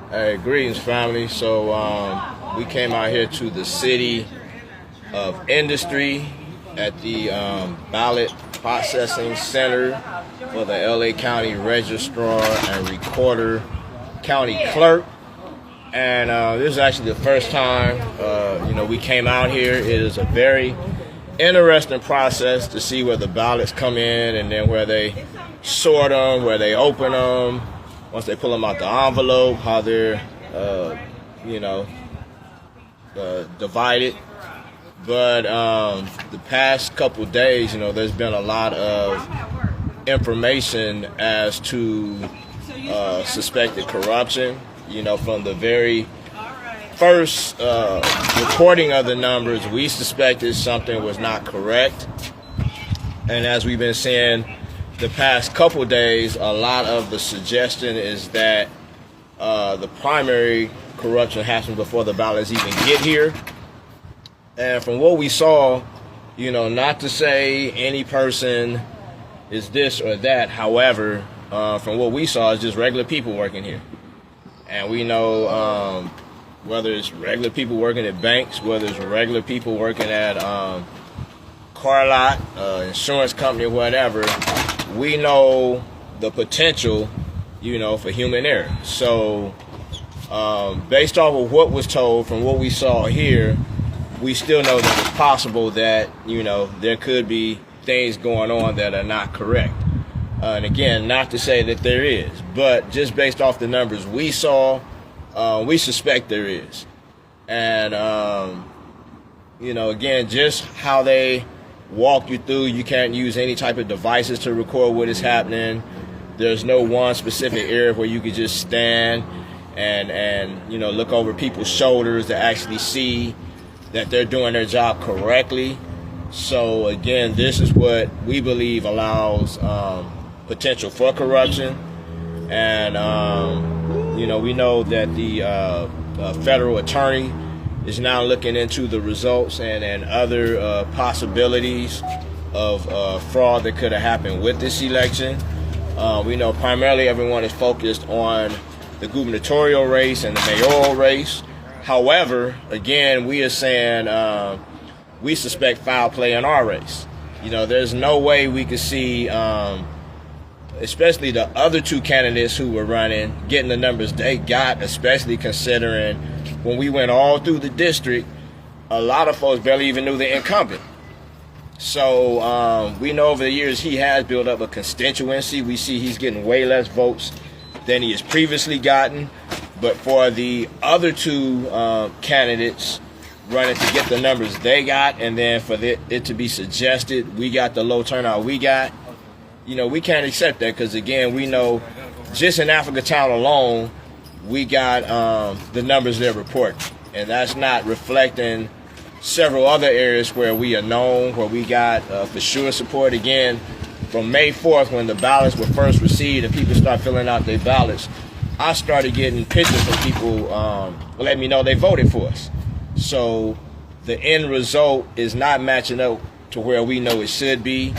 Hey, greetings, family. So we came out here to the City of Industry at the Ballot Processing Center for the LA County Registrar and Recorder County Clerk. And this is actually the first time, we came out here. It is a very interesting process to see where the ballots come in and then where they sort them, where they open them. Once they pull them out the envelope, how they're, divided. But the past couple days, there's been a lot of information as to suspected corruption. From the very first reporting of the numbers, we suspected something was not correct. And as we've been seeing the past couple days, a lot of the suggestion is that the primary corruption happens before the ballots even get here. And from what we saw, not to say any person is this or that. However, from what we saw, it's just regular people working here. And we know whether it's regular people working at banks, whether it's regular people working at car lot, insurance company, whatever, we know the potential, for human error. So based off of what was told from what we saw here, we still know that it's possible that, there could be things going on that are not correct. And again, not to say that there is, but just based off the numbers we saw, we suspect there is. And, again, just how they walk you through, you can't use any type of devices to record what is happening. There's no one specific area where you could just stand and look over people's shoulders to actually see that they're doing their job correctly. So again, this is what we believe allows potential for corruption. And we know that the federal attorney is now looking into the results and other possibilities of fraud that could have happened with this election. We know primarily everyone is focused on the gubernatorial race and the mayoral race. However, again, we are saying we suspect foul play in our race. There's no way we could see, especially the other two candidates who were running, getting the numbers they got, especially considering when we went all through the district, a lot of folks barely even knew the incumbent. So we know over the years he has built up a constituency. We see he's getting way less votes than he has previously gotten. But for the other two candidates running to get the numbers they got, and then for it to be suggested we got the low turnout we got, we can't accept that, because again, we know just in Africa Town alone, we got the numbers they're reporting, and that's not reflecting several other areas where we are known, where we got for sure support. Again, from May 4th, when the ballots were first received and people started filling out their ballots, I started getting pictures from people letting me know they voted for us. So the end result is not matching up to where we know it should be.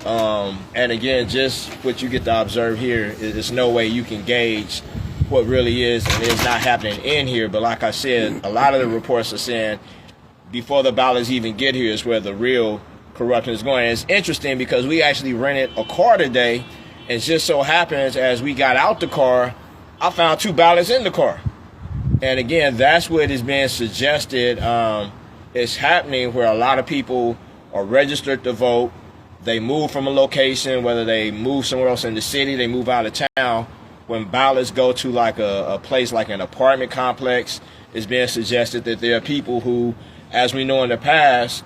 And again, just what you get to observe here, there's no way you can gauge what really is and is not happening in here. But like I said, a lot of the reports are saying before the ballots even get here is where the real corruption is going. And it's interesting because we actually rented a car today, and just so happens as we got out the car, I found two ballots in the car. And again, that's what is being suggested is happening, where a lot of people are registered to vote. They move from a location, whether they move somewhere else in the city, they move out of town. When ballots go to like a place like an apartment complex, it's being suggested that there are people who, as we know in the past,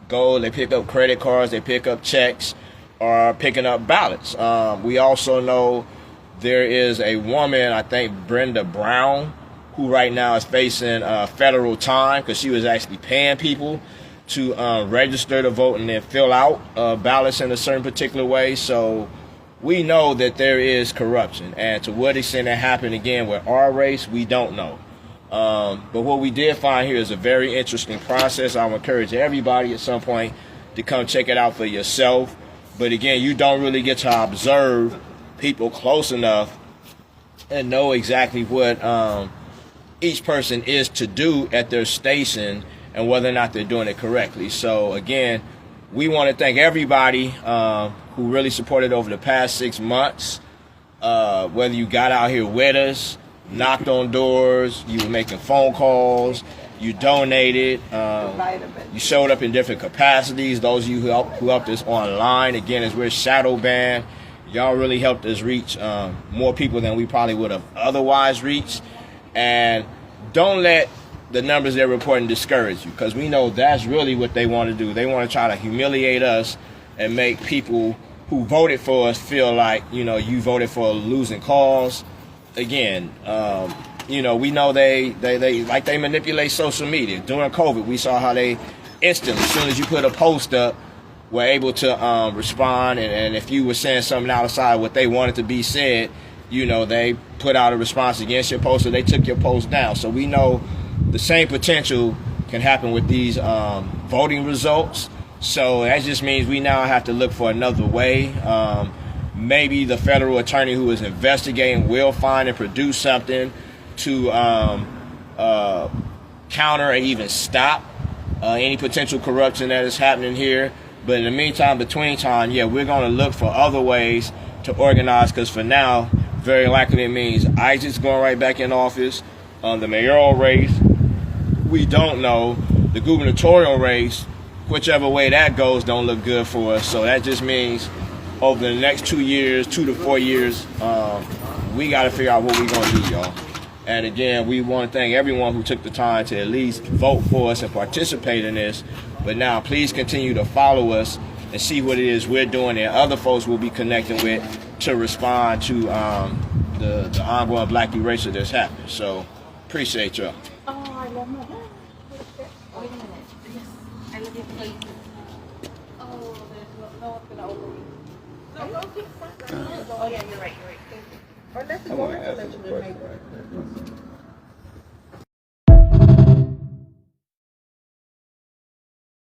they pick up credit cards, they pick up checks, or picking up ballots. We also know there is a woman, I think Brenda Brown, who right now is facing federal time because she was actually paying people to register to vote and then fill out ballots in a certain particular way. So we know that there is corruption, and to what extent it happened again with our race, we don't know. But what we did find here is a very interesting process. I would encourage everybody at some point to come check it out for yourself. But again, you don't really get to observe people close enough and know exactly what each person is to do at their station and whether or not they're doing it correctly. So again, we want to thank everybody who really supported over the past 6 months. Whether you got out here with us, knocked on doors, you were making phone calls, you donated, you showed up in different capacities. Those of you who helped us online, again, as we're shadow banned, y'all really helped us reach more people than we probably would have otherwise reached. And don't let the numbers they're reporting discourage you, because we know that's really what they want to do. They want to try to humiliate us and make people who voted for us feel like, you voted for a losing cause. Again, we know they manipulate social media. During COVID, we saw how they instantly, as soon as you put a post up, were able to respond. And if you were saying something outside what they wanted to be said, they put out a response against your post, or they took your post down. So we know the same potential can happen with these voting results. So that just means we now have to look for another way. Maybe the federal attorney who is investigating will find and produce something to counter or even stop any potential corruption that is happening here. But in the meantime, between time, we're going to look for other ways to organize, because for now, very likely it means Isaac's going right back in office. The mayoral race, we don't know. The gubernatorial race, whichever way that goes, don't look good for us. So that just means over the next 2 years, 2 to 4 years, we got to figure out what we're going to do, y'all. And again, we want to thank everyone who took the time to at least vote for us and participate in this. But now, please continue to follow us and see what it is we're doing, and other folks will be connecting with to respond to the ongoing black erasure that's happening. So, appreciate y'all. Oh, I love my dad. Wait a minute. Yes, I love your plate. Oh, there's no one's gonna open it. No, go get that. Oh yeah, you're right. Thank you. Or let's go. I want to ask a question.